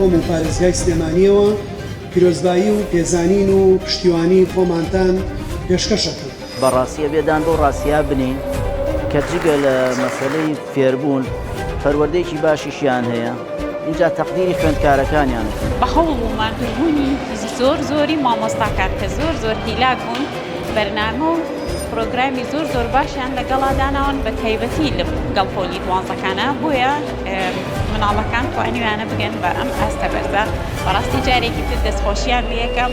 کۆم و پارێزگای سلێمانیەوە پیرۆزبایی و پێزانین و پشتیوانی خۆمانتان پێشکەشەکەن. بەڕاستیە بێدان بۆ ڕاستیا بنین کە جگە لە مەسەلەی فێربوون پەروەردەیەکی باشیشیان هەیە اینجا تەقدیری خوێندکارەکانیان بەهەوڵ و ماندووبوونی زۆری مامۆستاکان کە زۆر هیلاک بوون بەرنامە و پرۆگرامی زۆر باشیان لەگەڵا داناون بە تایبەتی لە گەڵ پۆلی 12کانە بۆیە مناڵەکان توانیویانە بگەن بە ئەم ئاستە بەرزە بەڕاستی جارێکی تر دەستخۆشیان لێ یەکەم.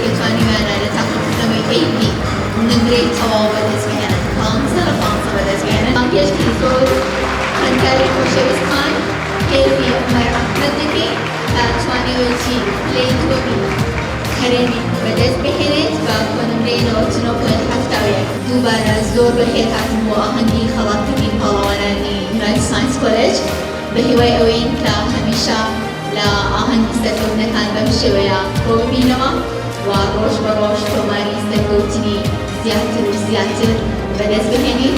که توانیوانە لە تاقیکردنەوەی ئەیبی نمرەی تەواو بەدەستبێنن 15 بەدەستبێنن پێشکی زۆر خوێندکاری خۆشەویستان هێزی عومەر ئەحمەد دەکەین تا توانیوێتی پلەی تۆپی هەرێمی بەدەست بهێنێت بە نمرەی 99.71 دووبارە زۆر بەخێر هاتن بۆ ئاهەنگی خەڵاتکردنی پاڵەوانانی یونایتد ساینس کۆلێج بە هیوای ئەوەین کە هەمیشە لە ئاهەنگی سەرکەوتنەکان بەم شێوەیە ڕۆ ببینەوە و ڕۆژ بە ڕۆژ تۆماری سەرکەوتنی زیاتر و زیاتر بەدەست بهێنین.